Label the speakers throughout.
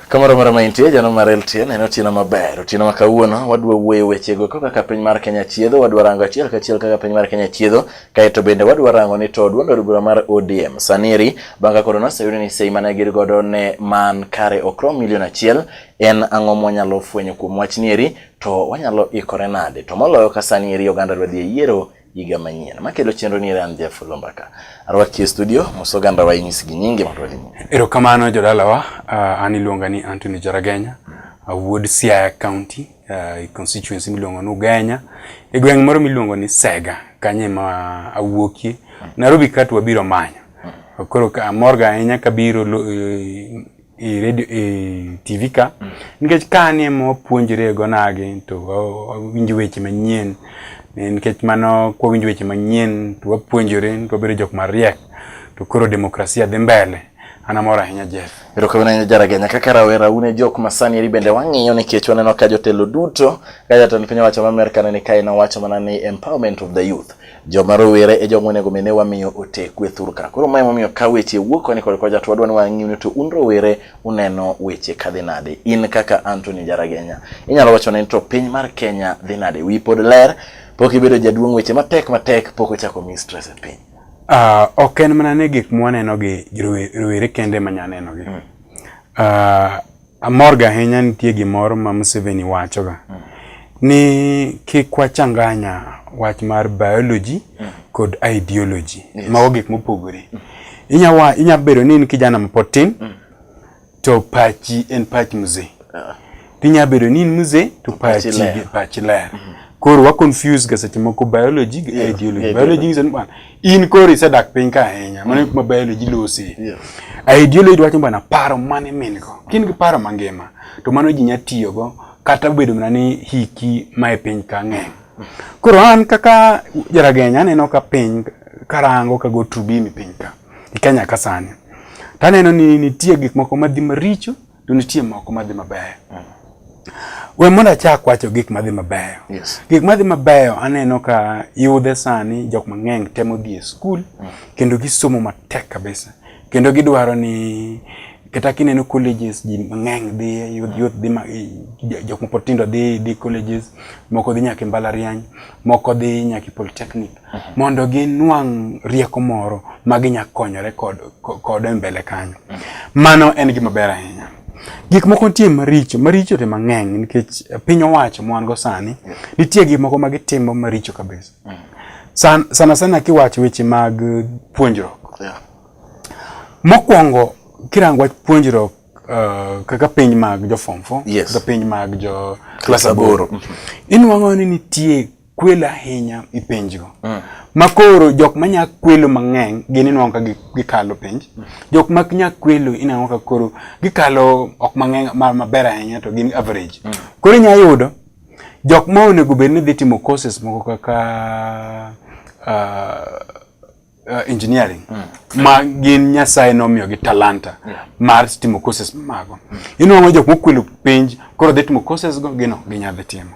Speaker 1: Kamoro mara maintie jano mar LTN en otieno maber, otieno makawuono wadwa wuoyo wechego kaka piny mar Kenya chiedho, wadwa rango achiel kachiel kaka piny mar Kenya chiedho, kaeto bende wadwa rango ni to duond od bura mar ODM Sanieri banga kono noseyudo ni sei mane gin godo ne man kare okrom milion 1 en ang'o mwanyalo fwenyo kuom wach nieri to wanyalo ikore nade to moloyo ka Sanieri oganda dwa dhi yiero higa manyien makelo chenro ni ran Jeff Lombaka arwaki studio musoganda wa inyisi gi nyinge matwali
Speaker 2: erokamano jodalawa ani luonga ni Anthony Jaragenya wuod Siaya County constituency miluongo ni Ugenya gweng' moro miluongo ni Sega kanye ma awuokie Nairobi katu wabiro manyo koro morga ahinya kabiro radio TV ka nikech kanie mo puonjre go nage to winjo weche manyien nikech mano ko winjo weche manyien to wapuonjore to bedo jok mariek to koro demokrasia dhi mbele anamora ahinya Jeff.
Speaker 1: Erokamano Jaragenya kaka rawera une jok ma Sanieri bende wang'iyo nikech waneno ka jotelo duto ka jatend piny owacho ma Amerka ne kae na wacho mana ni empowerment of the youth joma rowere e joma onego mene wamiyo otekwe thurka koro mae momiyo ka weche wuok ni kod koja to wadwa ni wang'iyo to un rowere uneno weche kadhi nade in kaka Anthony Jaragenya inyalo wacho ni to piny mar Kenya dhi nade wi pod ler pok ibedo jaduong' weche matek pok ochako mistress e piny.
Speaker 2: Ok en mana ne gik mwaneno gi rowere kende manyaneno gi. Amorga ahinya nitie gimoro ma Museveni wachoga. Ni kik wachanganya wach mar biology kod ideology. Mago gik mopogore. Inya bedo ni in kijana mapotin to pachi en pachi mzee. Tinya bedo ni in mzee to pachi ler. Koro wa confuse ga seche moko biology gi ideology. Biology is one. In koro isadak piny ka ahinya. Mano kuma biology losi. Ideology wacho bana paro mane mingo. Kin gi paro mangima to mano ji nya tiyo go kata bedo mana ni hiki mae piny ka ng'eny. Koro an kaka Jaragenya neno ka piny karango ka go trubi mi piny ka. Kenya ka sani. Taneno ni nitie gik moko madhi maricho to nitie moko madhi maber. We mondo achak wacho gik madhi mabeyo. Gik madhi mabeyo aneno ka yudhe sani jok mang'eny temo dhi e skul kendo gisomo matek kabisa. Kendo gidwaro ni kata kineno colleges ji mang'eny dhi youth jok mopotindo dhi colleges moko dhi nyaka mbalariany moko dhi nyaka polytechnic mondo ginwang' rieko moro ma ginya konyore kod mbele kanyo. Mano en gima ber ahinya. Gik moko nitie maricho te mang'eny nikech piny owacho mwan go sani nitie gik moko ma gitimo maricho kabisa. Sana kiwacho weche mag puonjruok. Mokwongo kirango wach puonjruok kaka piny mag jo form 4 kaka piny mag jo class 8 inwang'o ni nitie kwelo ahinya i penjgo. Makoro jok manya kwelo mang'eny gin inwang'o ka gikalo penj. Jok ma nya kwelo inwang'o ka koro gikalo ok mang'eny maber ahinya to gin average. Koro inya yudo jok ma onego bed ni dhi timo courses moko kaka engineering ma gin Nyasaye nomiyo gi talanta mar timo courses mago. Inwang'o jok mokwelo penj koro dhi timo courses go gino ginyadhi timo.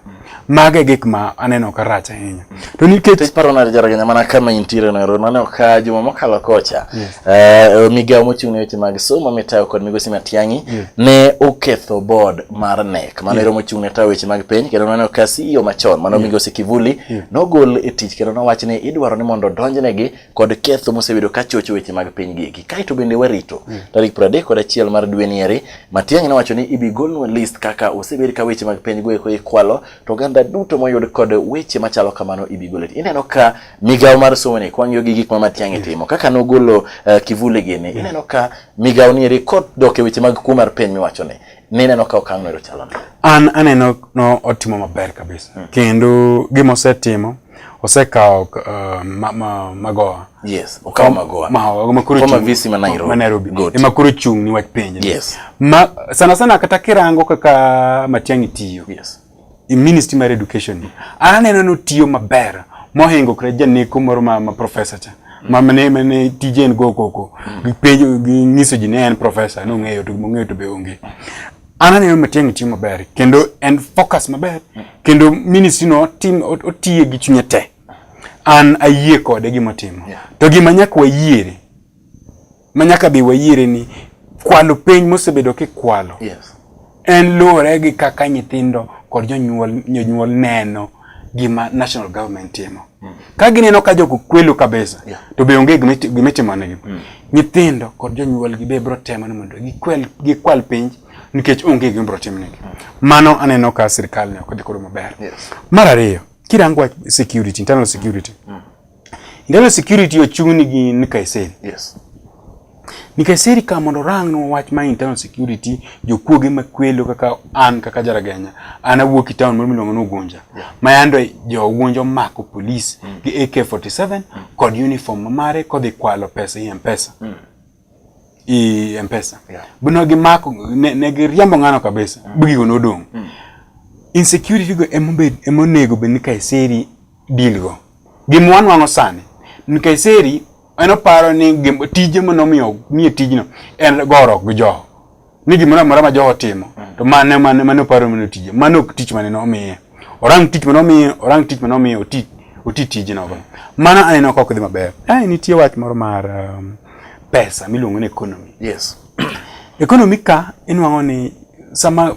Speaker 2: Mage gik ma aneno ka rach ahinya. To nikech
Speaker 1: paro na Jaragenya mana kama intire no naneno ka juma mokalo kocha migao mochung' ne weche mag somo mitayo kod migosi Matiang'i ne oketho board mar NEC mano mochung' ne tayo weche mag piny kendo naneno ka CEO machon mano migosi Kivuli nogol e tich kendo nowacho ni idwaro ni mondo donjnegi kod ketho mosebedo ka chocho weche mag piny gigi. Kaito bende warito tarik 31 mar dwe nieri Matiang'i nowacho ni ibigolnwa list kaka osebed ka weche mag piny go ikwalo to ganda duto moyud kod weche machalo kamano ibigoleti. Ineno ka migao mar somo ni kwang'iyo gi gik ma Matiang'i timo kaka nogolo Kivuli gene ineno ka migao ni kod doke weche mag kuo mar piny miwacho ne ineno ka okang' no chalo ne
Speaker 2: aneno no otimo maber kabisa kendo gimo setimo osekawo magoa
Speaker 1: okawo magoa
Speaker 2: makuru
Speaker 1: visi ma
Speaker 2: Nairobi makuru chung' ni wach penj sana kata kirango kaka Matiang'i tiyo Ministry mar Education aneno no tiyo maber mohingo kre janeko moro ma professor cha mane tijen go koko gipenjo ginyiso ji ne en professor no ng'eyo to be onge aneno Matiang'i tiyo maber kendo en focus maber kendo ministry no otiye gi chunye te an ayie kode gima timo to gima nyaka wayiere ni kwalo piny mosebedo kikwalo en luore gi kaka nyithindo kod jonyuol neno gima national government timo. Ka gineno ka jogo kwelo kabisa, to be onge gimitimo negi. Nyithindo kod jonyuol gi be bro temo ni mondo gikwal pinj nikech onge gima bro timo negi. Mano aneno ka sirkal ne ok dhi koro maber. Mar ariyo, kirango security, internal security. Internal security ochung'ni gi Nkaiseri. Nkaiseri ka mondo rang no wach ma internal security jokuoge makwelo kaka an kaka Jaragenya ana wuok town mar milongo no Ugunja mayando jo Ugunja mako police gi AK47 kod uniform mare kod kwalo pesa i M-Pesa M-Pesa buno gi mako ne gi riambo ngano kabisa bugigo no dong insecurity go emonego be Nkaiseri deal go gimwan wango sani Nkaiseri ano paro ni tije monomiyo miye tijno en goro gi joho ni gimoro amora ma joho timo to mane paro mano tije mano ok tich mane no miye orang tich mano miye oti tije no mana aneno ka ok dhi maber nitie wach moro mar pesa miluongo ni economy economy ka inwango ni sama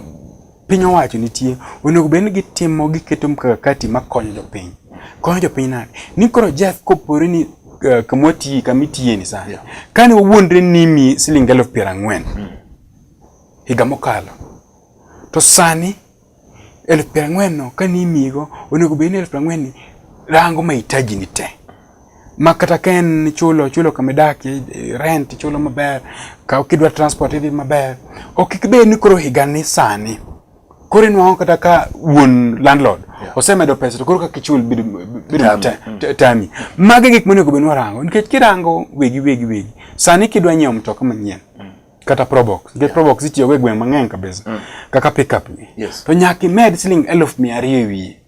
Speaker 2: piny owacho nitie onego bed ni gitimo giketo mkakati makonyo jopiny nade ni koro Jeff kopore ni kamiti ni sana kani wawuondre nimi siling 40,000 higa mokalo to sani 40,000 no kanimigo onego bed ni 40,000 rango mahitaji ni te makata ken chulo kamedaki rent chulo maber ka kidwa transport idhi maber okikbe ni koro higa ni sani kore nwango kata ka wuon landlord osemedo pesa to koro ka kichul bidu tami mage gik monego benwa rango nikech kirango wegi sani kidwa nyiewo mtoka manyien kata probox get probox itiyo go gweng mang'eny kabisa kaka pickup ni to nyaki med siling 200,000 wiye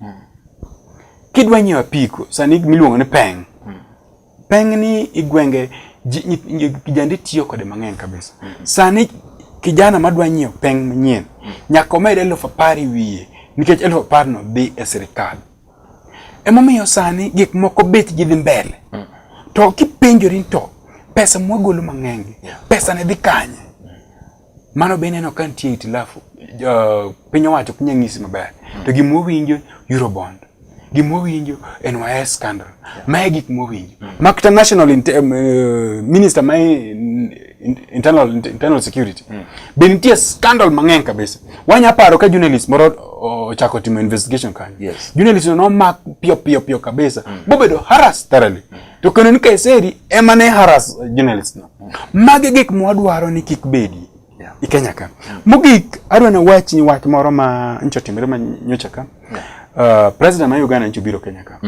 Speaker 2: kidwa nyiewo apiko sani miluongo ni peng ni igwenge kijande tiyo kode mang'eny kabisa sani kijana madwa nyiewo peng manyien nyaka omed 10,000 wiye nikech 10,000 no dhi e sirkal emomiyo sani gik moko bet gi dhi mbele to kipenjori to pesa mwagolo mang'eny pesa ne dhi kanye mano be neno ka nitie itilafu piny owacho ok nyal nyisi maber to gimowinjo Eurobond gimowinjo NYS scandal mae gik mowinjo makta national minister mai internal security be nitie scandal mang'eny kabisa wanya paro ka journalist moro ochako timo investigation kanyo journalist no mak pio kabisa bobedo harass thoroughly to kono Nkaiseri emane harass journalist no mage gik mwadwaro ni kik bedi i Kenya ka mogik arwana wachi wach moro ma nchotimere ma nyocha ka president ma Uganda ncho biro Kenya ka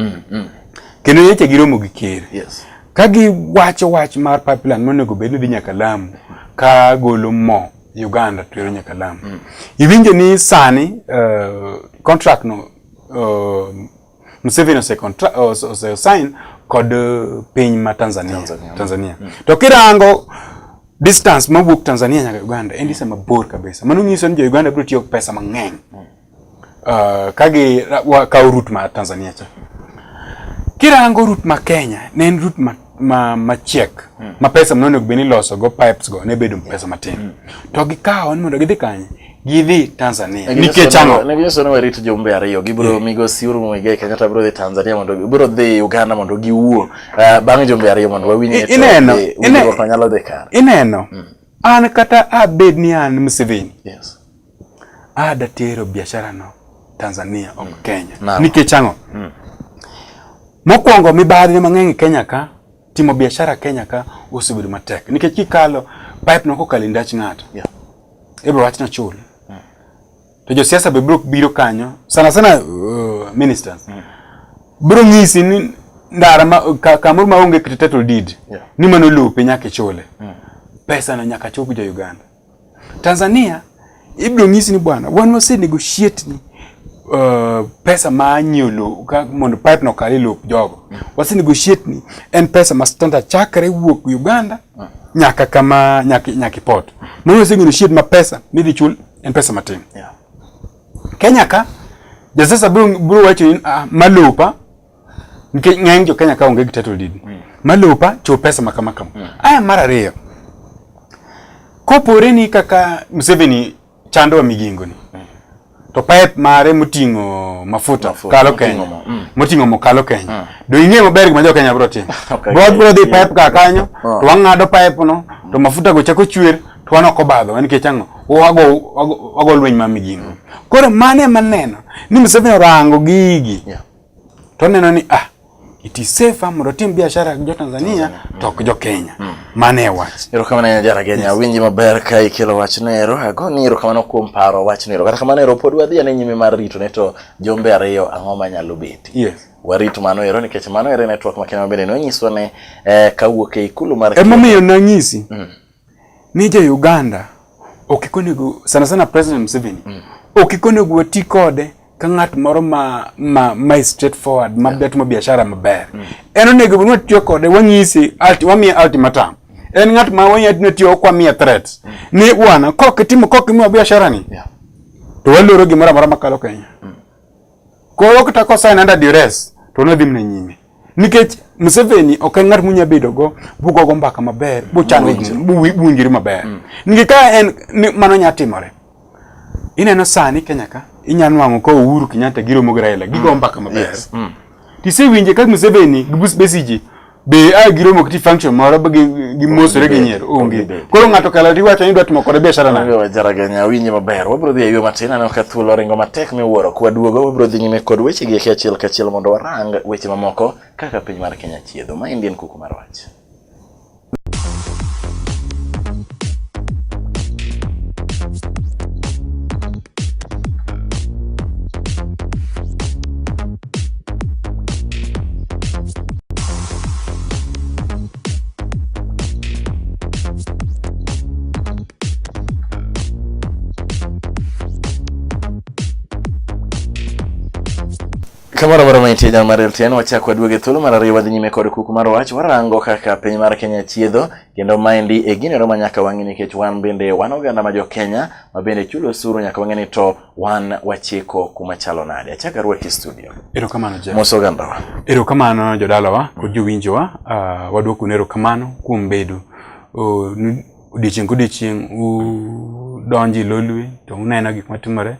Speaker 2: kendo yeche giromo gi ker kagi wacho wach mar pipeline monego bed ni dhi nyaka Lamu ka golo mo Uganda tero nyaka Lamu iwinjo ni sani contract no Museveni ose sign kod piny ma Tanzania to kirango distance mawuok Tanzania nyaka Uganda en distance mabor kabisa mano nyiso ni Uganda biro tiyo pesa mang'eny kagi ka route ma Tanzania cha kirango route ma Kenya ne en route ma check ma pesa mnono beni loso go pipes go ne bedo pesa matin to gikawo ni mondo gidhi kanye gidhi Tanzania nikech ango
Speaker 1: ne biso no warito jombe ariyo gibro migosi uru mwege kata bro dhi Tanzania mondo bro dhi Uganda mondo giwuo bang' jombe ariyo mondo wawinye to ineno ko nyalo dhi kar
Speaker 2: ineno an kata abed ni an Museveni ada tero biashara no Tanzania o Kenya nikech ango mokwongo mibadhi mang'eny Kenya ka timo biashara Kenya ka osebedo matek nikech kikalo pipe no kokalo ndach ng'ato ebro wachna chul to jo siasa be biro kanyo sana ministers bro ngisi ni ndara kamoro maonge title deed ni mano lope nyaka chule pesa na nyaka chopi jo Uganda Tanzania ibro ngisi ni bwana wan wase negotiate ni pesa ma nyolo ka mondo pipe no kali loop jogo wase negotiate ni en pesa ma standard chakre wuok Uganda nyaka kama nyaki port mono wase negotiate ma pesa midhi chul en pesa matin Kenya ka jasasa bro wacho ni malopa ng'eny jo Kenya ka onge title deed malopa cho pesa makama aya mara ariyo kopore ni kaka Museveni chando wa migingo ni. To pipe mare mutingo mafuta kalo Kenya. Mutingo mo kalo Kenya. Do inge mo berg majo Kenya bro tin. God bro di pipe ka kanyo, to wangado pipe no, to mafuta go chako chwer, to wana ko badho, en ke chango. Wago lweny ma migingo. Koro mane maneno ni Museveni rango gigi. To neno ni it is safer mondo tim biashara jo Tanzania to jo Kenya. Mane wach.
Speaker 1: Ero kama na jara Kenya winji maber ka ikelo wach nero agoni ero kama no kuom paro wach nero kata kama nero pod wadhi ane nyime mar rito ne to jombe ariyo ang'o manyalo bet.
Speaker 2: Yes.
Speaker 1: Warito mano ero nikech mano ero network ma Kenya bende no nyiso ne kawuok e ikulu mar
Speaker 2: Kenya. Emomiyo na nyisi. Ni jo Uganda okikonego sana President Museveni. Okikonego wati kode ka ng'at moro ma straightforward mabet mo biashara maber. En onego bunwa tiyo kode wanyisi wamiye ultimatum. En ng'at ma wanyatino tiyo kwa miya threats. Ni wana kokimiwa biashara ni. To waloro gimoro amora makalo Kenya. Koro kitako sign under duress to no dhim na nyime. Nikech Museveni ok en ng'at munya bedo go bugo go mbaka maber, buchano buwinjiri maber. Nikech ka en mano nyatimore. Ineno sani Kenya ka inyanwango ko Uhuru Kenyatta giro Raila gigo mbaka maber. Tise winje ka Museveni gibus besiji be giro mokti function moro gi mosore gi nyiero onge. Koro ng'ato kala riwacho ni dwa timo kode biashara na.
Speaker 1: Wewe jara Kenya winje maber. Wabro dhi eyo matin aneno ka thuolo ringo matek miwuoro kwa duogo wabro dhi nyime kod weche gi achiel kachiel mondo warang weche mamoko kaka piny mar Kenya chiedho. Ma Indian kuku mar wach. Kamara mara maiti jan mar LTN wacha kwa duoge thuolo mar ariyo wadhi nyime kod kuku mar wach warango kaka piny mar Kenya chiedho kendo maendi e ginero ma nyaka wang'i nikech wan bende wan oganda ma jo Kenya ma bende chulo osuru nyaka wang'e ni to wan wachiko kuma chalo nade. Achaka rwaki studio.
Speaker 2: Erokamano je.
Speaker 1: Moso gandawa.
Speaker 2: Erokamano jodalawa kod jowinjowa wadwoko erokamano kuom bedo odiochieng' donji lolwe to uneno gik matimore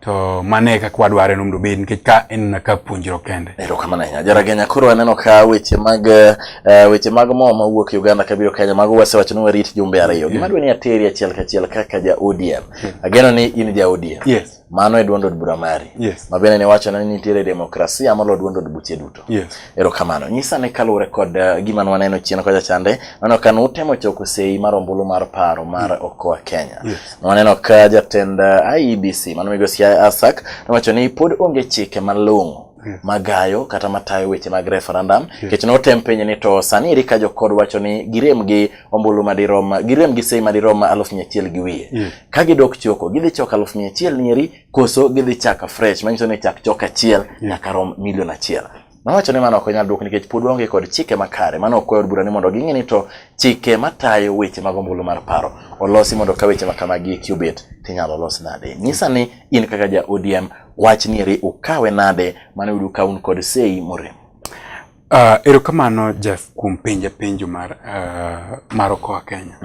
Speaker 2: to mane ka kwadware nomdo bed nikech ka en ka puonjro kende.
Speaker 1: Erokamano ahinya jara Kenya koro aneno ka weche mag mo mawuok Uganda kabiro Kenya mago wasewacho ni warit jumbe ariyo. Gima dwe ni ateri achiel kachiel kaka ja ODM. Ageno ni in ja ODM.
Speaker 2: Yes.
Speaker 1: Mano e duond od bura mari.
Speaker 2: Yes.
Speaker 1: Mabene ne wacho ni nitiere demokrasia molo duond od buche duto.
Speaker 2: Yes.
Speaker 1: Erokamano. Nyisa ne kalure kod gima waneno chien koja chande. Nano ka nutemo choko sei mar ombulu mar paro mar okoa Kenya.
Speaker 2: Yes.
Speaker 1: Waneno ka jatend IEBC mano migosi ASAC wacho ni pod onge chike malong'o magayo kata matayo weche mag referendum. Kech no tempenye ni to sani iri ka jokod wacho ni girem gi ombulu madirom girem gi sei madirom 1,100 gi wiye. Ka gidok choko gidhi choka 1,100 nieri koso gidhi chaka fresh manyiso ni chak choka achiel nyaka rom 1,000,000. Mawacho ni mano ok nyal dwoko nikech pod onge kod chike makare mano ok od bura ni mondo ging'e ni to chike matayo weche mag ombulu mar paro olosi mondo ka weche makamagi qubit tinyalo los nade. Nyisa ni in kaka ja ODM wach nieri ukawe nade mane udu kaun kod sei morem.
Speaker 2: Erokamano Jeff kuom penjo mar okoa Kenya.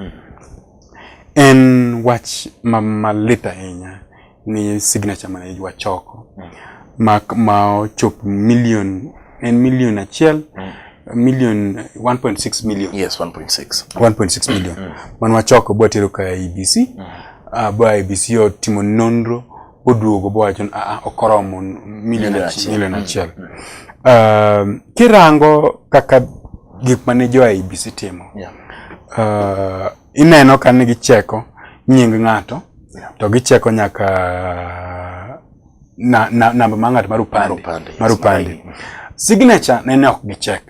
Speaker 2: En wach malit ahinya ni signature mane wachoko ma ochop million 1.6 million.
Speaker 1: Yes, 1.6.
Speaker 2: 1.6 million. Man wachoko bwatero ka IEBC. IEBC otimo nonro oduogo bwachon okoromo million achiel. Kirango kaka gik mane jo IEBC timo. Ineno ka nigi cheko nying ng'ato to gicheko nyaka namba mang'at marupande. Signature nene ok gichek.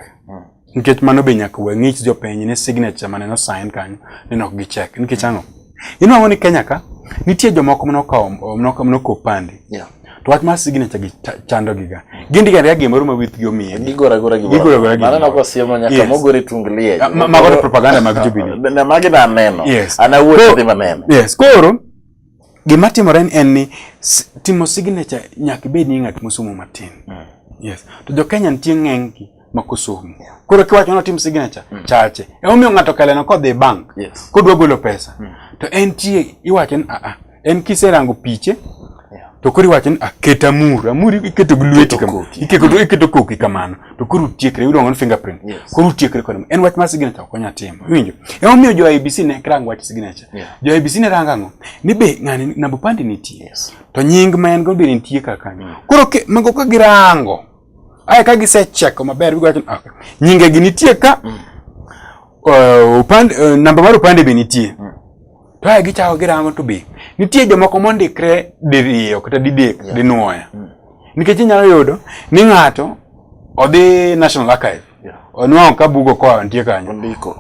Speaker 2: Nikech mano be nyaka wang'ich jopiny ne signature mane no sign kanyo nene ok gichek. Nikech ang'o? Inwang'o ni Kenya ka nitie jomoko manoko pande. To wach mar signature gi chando giga. Gindiga ya gimoro ma withgi omiye.
Speaker 1: Gigora gimoro. Mano no kosiemo nyaka mogore tunglie.
Speaker 2: Magore propaganda mag Jubilee.
Speaker 1: Na magi na neno. Ana wuotho dhi maneno.
Speaker 2: Yes. Koro gima timore en ni timo signature nyaka bed ni ng'at mosomo matin. Yes. To jo Kenya nitie ng'engki makosomo. Koro kiwacho no tim signature chache. Omiyo ng'ato kaleno kodhi bank. Kodwa golo pesa. To en tie iwacho ni en kiserango piche to kuri wachni aketa amuri iketo glueti kama iketo koki kamano to kuri tiekre udongo fingerprint kuri tiekre kod en wach mar signature konya timo winjo emomiyo jo IBC ne krango wach signature jo IBC ne rangango ni be ngani namba pande nitie to nying ma en go be nitie kaka koro mago ka girango ai ka gisecheko maber bigo wachni nyinge gi nitie ka namba mar upande be nitie to ai gichao girango to be nitie jomoko mondikre diriyo kata didek dinuoya nikech nyalo yudo ni ngato odhi National Archive onwao ka bugo ko antie kanyo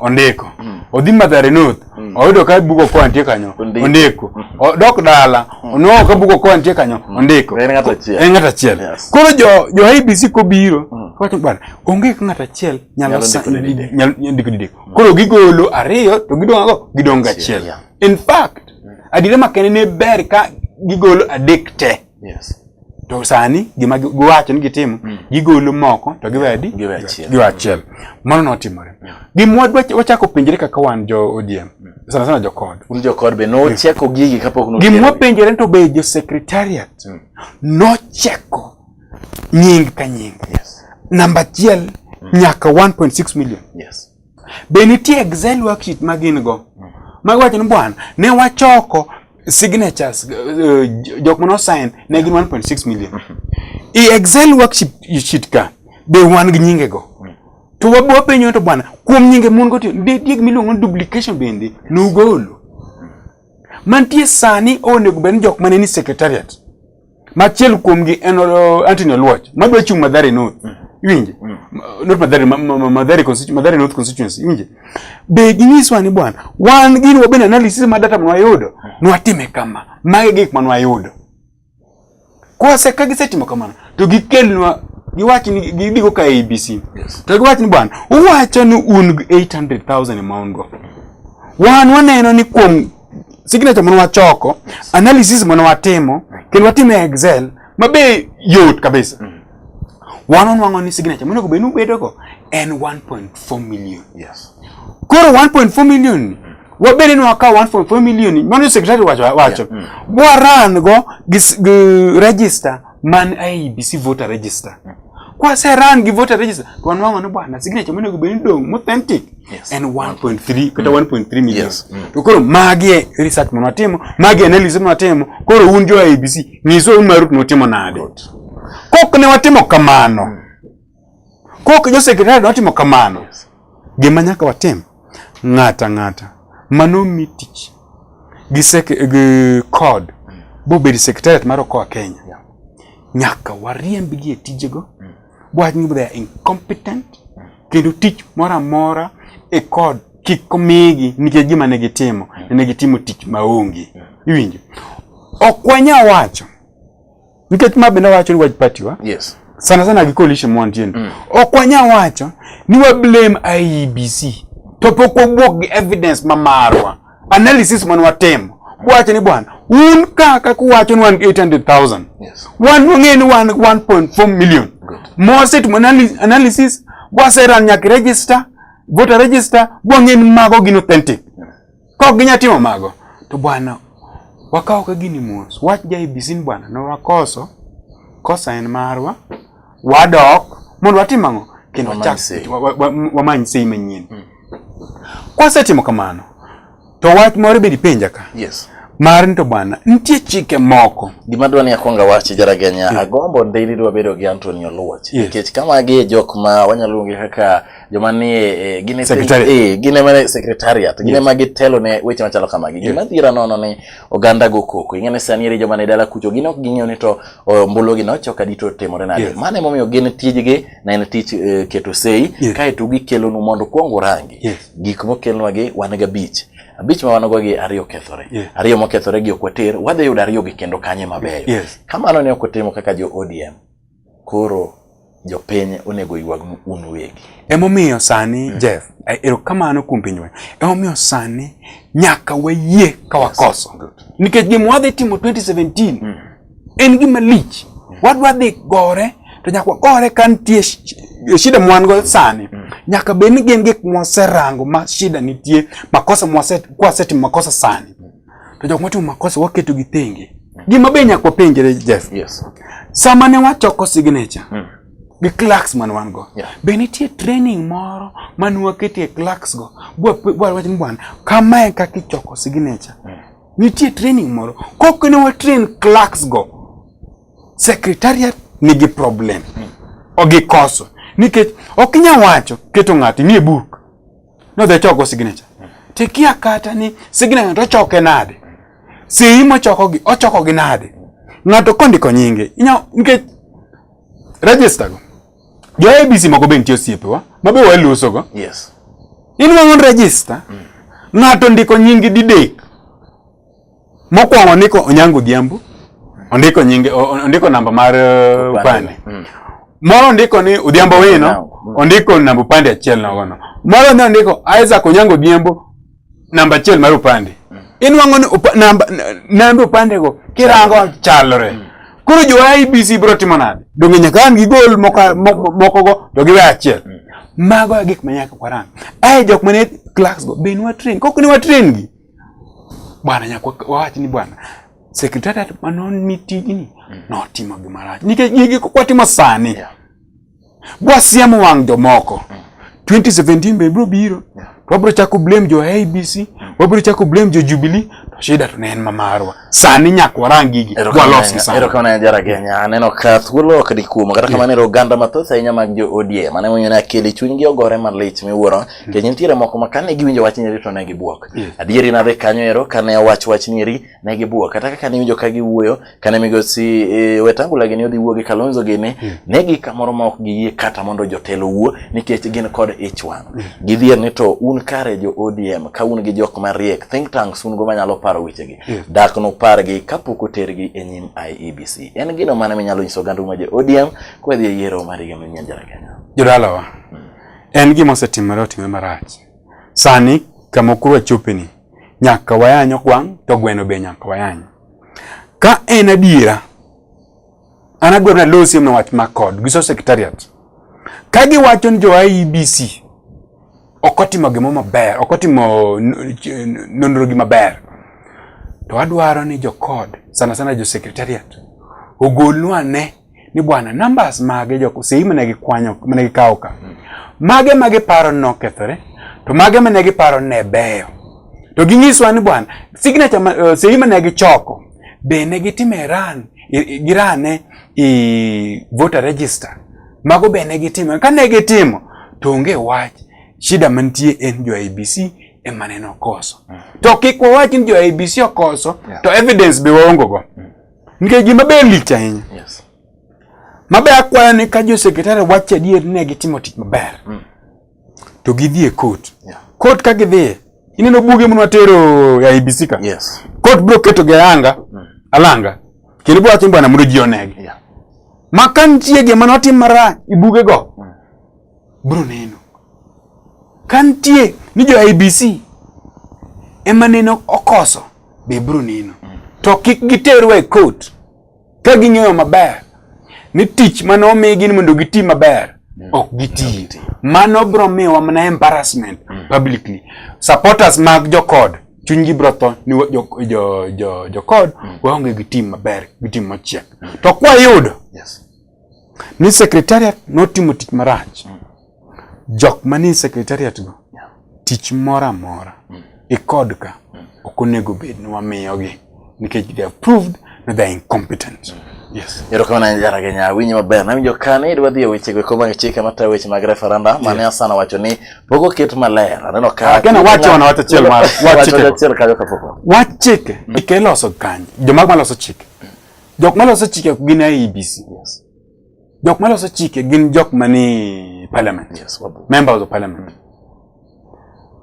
Speaker 2: ondiko odhi Mathare North oyudo ka bugo ko antie kanyo ondiko dok dala onwao ka bugo ko antie kanyo ondiko
Speaker 1: en ngata chiel
Speaker 2: koro jo IBC ko biro wacho bana onge ngata chiel nyalo ndiko didek koro gigolo ariyo to gidonga chiel in fact adire makene ne ber ka gigolo adekte to sani gima giwacho ni gitimo gigolo moko to giwedi giwachiel mano notimore gimwa wachako penjere kaka wan jo ODM sana jo code
Speaker 1: be no cheko gigi kapok no
Speaker 2: gimwa penjere to be jo secretariat no cheko nying ka nying namba chiel nyaka 1.6 million be nitie Excel worksheet magin go magwacho ni bwana ne wachoko signatures jok mano sign ne gin 1.6 million I Excel worksheet ka be wan gi nyinge go to wabo penyo to bwana kuom nyinge mon go dieg miluongo duplication bende nugolo mantie sani onego ben jok mane ni secretariat machiel kuom gi en Anthony Oluoch madwa chung Mathare North winje not Mathare North constituency winje be ginyiswa ni bwana wan gin waben analysis ma data mwa yudo nwatime kama mage gik manwa yudo kwa se kagisetimo kamano to gikelnwa giwachi ni gidigo ka ABC to giwachi ni bwana uwacho ni un 800,000 amount go waneno ni kuom signature manwa choko analysis manwa timo kendo watime Excel mabe yot kabisa wanonwango ni signature monego benu bedogo en 1.4 million koro 1.4 million wabene no aka 1.4 million mano secretary wacho waran go register man IBC voter register kwa se ran gi voter register to wanwango no bwana signature monego benu dong authentic en 1.3 kata 1.3 million to koro magi research mono timo magi analysis mono timo koro un jo IBC nyiso marut no timo nade kok ne watimo kamano kok jo secretary watimo kamano gima nyaka watim ngata mano mitich gi code bo be secretary maro ko Kenya nyaka wariemb gi tijego bwaj ni they are incompetent kendo tich mora e code kikomigi nikech gima ne gitimo tich maonge iwinjo okwanya wacho nikech mabenda wacho ni waj party wa sana gi coalition montien okwanya wacho ni wa blame IEBC to poko bwok gi evidence mamarwa analysis man watemo wacho ni bwana un kaka kuwacho ni 800,000 wan ngeni 1.4 million moset analysis wasera nyak register voter register ngeni mago gin authentic ko ginyatimo mago to bwana wakao ka gini mos wach ja IBC bwana no wakoso kosa en marwa wadok mondo watimango kendo wamany sei manyien kwa setimo kamano to wach moro be dipenja ka mar nto bwana nitie chike moko
Speaker 1: gima dwani akwonga wachi jaragenya agombo ndiri dwa bedo gi Anthony Oluoch nikech kama gi jok ma wanyalungi kaka joma ni gine gine mane secretariat gine magi telo ne weche machalo kamagi gima dhira nono ni oganda go koko ingene sani joma ne dala kucho gino ginyo ni to mbologi no choka dito temore nade mane momiyo gine tijgi na en tich keto sei kae to gikelo nu mondo kuongo rangi gik mokelnwa gi wanega beach abich ma wanogo gi ariyo kethore ariyo mokethore gi okwater wadhe yudo ariyo gi kendo kanye mabeyo kamano ne okotimo kaka jo ODM koro jo piny onego ywag un wegi
Speaker 2: emomiyo sani Jeff ero kamano kuom pinywa emomiyo sani nyaka wayie ka wakoso nikech gima wadhi timo 2017 en gima lich wadwa dhi gore to nyaka gore kantie shida mwango sani nyaka beni gin gik mwaserango ma shida nitie makosa mwaset kwa seti makosa sani to jok matimo makosa waketo gi thenge. Gima be nyaka penjre Jeff.
Speaker 1: Yes.
Speaker 2: Sama ne wachoko signature. Gi clerks man wan go.
Speaker 1: Yeah.
Speaker 2: Be nitie training moro man waketie clerks go. Bwa wach ni bwana kama kaka ichoko signature. Nitie training moro. Kok ne wa train clerks go. Secretariat nigi problem. Ogi koso. Nikech okinya wacho keto ng'ati ni book. No the choko signature. Tekia kata ni signature to choke nade. Si imo ochoko gi nade. Ng'ato kondiko nyinge. Nikech register go. Jo ABC moko ben tiyo siepewa. Mabe waluso go.
Speaker 1: Yes.
Speaker 2: Inwangon register. Ng'ato ndiko nyingi didek. Mokwongo ndiko Onyango Odhiambo. Ondiko nyinge, ondiko namba mar upande. Moro ndiko ni Odhiambo Wino, ondiko namba upande achiel nogono. Moro ne ondiko Isaac Onyango Odhiambo, namba achiel mar upande. Inwango ni namba upande go kirango chalore. Koro jo IBC bro timo nade? Donge nyaka an gi gol moko go to giwe achiel. Mago gik manyaka kwarang. Jok mane clerks go ben wa train. Kok ni wa train gi. Bwana nyaka wach ni bwana. Secretariat manon mitini no timo gimarach. Nikech gigi kwatimo sani. Bwa siamo wang jomoko. 2017 be bro biro. Wabro chako blame jo ABC, wabro chako blame jo Jubilee, to shida to ne en mamarwa. Sani nyaka warang gigi. Walosi sani.
Speaker 1: Ero kama jara Kenya, aneno ka thuolo ok dikumo kata kama nero ganda mathoth ahinya mag jo ODM. Mane monyo na kele chuny gi ogore malich miwuoro. Kenya nitiere moko makane giwinjo wach nyeri to ne gibuok. Adieri na be kanyo ero kane wach nyeri ne gibuok. Kata kaka ne winjo ka giwuoyo, kane migosi Wetangula gini odhi wuo gi Kalonzo gini, ne gi kamoro ma ok giyie kata mondo jotelo wuo nikech gin kod ich wang. Gidhier ni to un kare jo ODM ka un gi jok mariek think tanks un go manyalo paro wechegi. Dak no pargi kapok otergi e nyim IEBC. En gino mane minyalo nyiso gandu ma jo ODM kwedhi e yiero mar higa manyien jara Kenya.
Speaker 2: Jodalawa. En gima osetimore otime marach. Sani kama okuru chopeni nyaka wayanyo kwang to gweno be nyaka wayanyo. Ka en adiera anadwaro na losi na wach makod giso secretariat. Ka giwacho ni jo IEBC okotimo gimo maber, okotimo nonro gi maber. To adwaro ni jo code sana jo secretariat ogolnwa ne ni bwana numbers mage jo sei mane gikwanyo mane gikawo ka. Mage paro no kethore to mage mane giparo ne beyo. To ginyiswa ni bwana signature sei mane gichoko be ne gitime girane voter register. Mago be ne gitimo ka ne gitimo to onge wach shida mantie en jo IBC emaneno koso. To kik wawach ni jo IBC okoso to evidence be waongo go. Nikech gima be lich ahinya.
Speaker 1: Yes.
Speaker 2: Mabe akwayo ni ka jo secretary wach adier ne gitimo tich maber. To gidhi e court. Court ka gidhi ineno buge mun watero ya IBC ka.
Speaker 1: Yes.
Speaker 2: Court bro keto ga alanga. Kendo bro atimbo na mudo ji onegi. Makan tie ge manotim mara ibuge go. Bro neno. Kantie ni jo IBC emaneno okoso be bro neno. To kik giteru e court ka ging'eyo maber ni tich mano omigi ni mondo giti maber ok giti. Mano bro miwa mana embarrassment publicly. Supporters mag jo code chunygi bro to ni jo code waonge giti maber, giti machiek. To kwa yudo ni secretariat notimo tich marach. Jok mani secretariat go tich mora e code ka okonego bed ni wamiyogi nikech they have proved that they are incompetent. Yes.
Speaker 1: Ero kama jara Kenya winyi maber na winjo kane idwa dhi weche go koma chike mata weche mag referendum mane asana wacho ni pogo ket maler aneno ka
Speaker 2: kana wacho na wacho chiel mar
Speaker 1: wacho chiel ka kapoko
Speaker 2: wach chike ikeloso kanye joma maloso chike jok maloso chike gin IEBC.
Speaker 1: Yes.
Speaker 2: Jok maloso chike gin jok mani parliament.
Speaker 1: Yes.
Speaker 2: Members of parliament.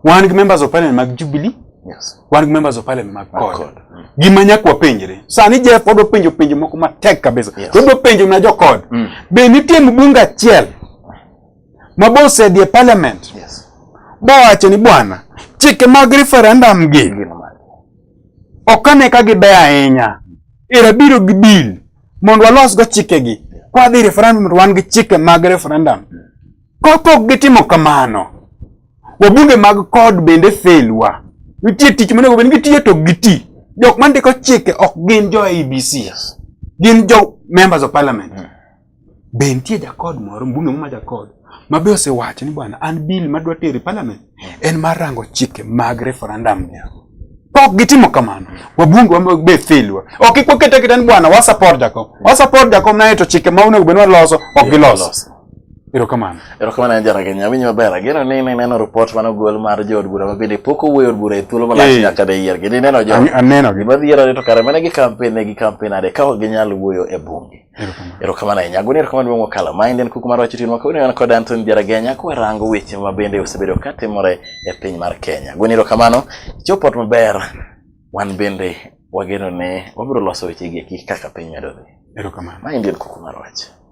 Speaker 2: One members of parliament mag Jubilee.
Speaker 1: Yes.
Speaker 2: One members of parliament mag code. Gima nyakwa penjre. Sani Jeff odo penjo moko matek kabisa. Odo penjo na jo code. Be nitie mbunge achiel mabose die parliament.
Speaker 1: Yes.
Speaker 2: Bawacho ni bwana chike mag referendum gi okane ka gibeyo ahinya. Era biro gi bill mondo walos go chike gi. Kwa dhi referendum wan gi chike mag referendum. Kopok gitimo kamano. Wabunge mag code bende failwa. Nitie tich mane go ben gitiyo to giti. jok mandiko chike ok gin jo ABC, gin jo members of parliament. Be nitie jakod moro mbunge ma jakod ma be osewacho ni bwana an bill madwa tero parliament en mar rango chike mag referendum. Ok gitimo kamano. Wabunge wa be failwa. Ok ikwokete kitan bwana wa support Jakom na eto chike ma onego benwa loso ok giloso. Erokamano
Speaker 1: Jaragenya winyo maber ageno ni neno report mano gol mar jood bura mabende poko wuoyo od bura e thuolo malach nyaka de yier gini neno jo
Speaker 2: aneno
Speaker 1: gima dhiero to kare mane gi campaign ade ka ok ginyal wuoyo e bunge. Erokamano ahinya agoni erokamano duong' mokalo ma en kuku mar wacho tinwa kawuono kod Anthony Jaragenya kwarango weche mabende osebedo katimore e piny mar Kenya. Agoni erokamano chopot maber wan bende wageno ne wabiro loso weche gi kaka piny medo dhi.
Speaker 2: Erokamano
Speaker 1: ma en kuku mar wacho.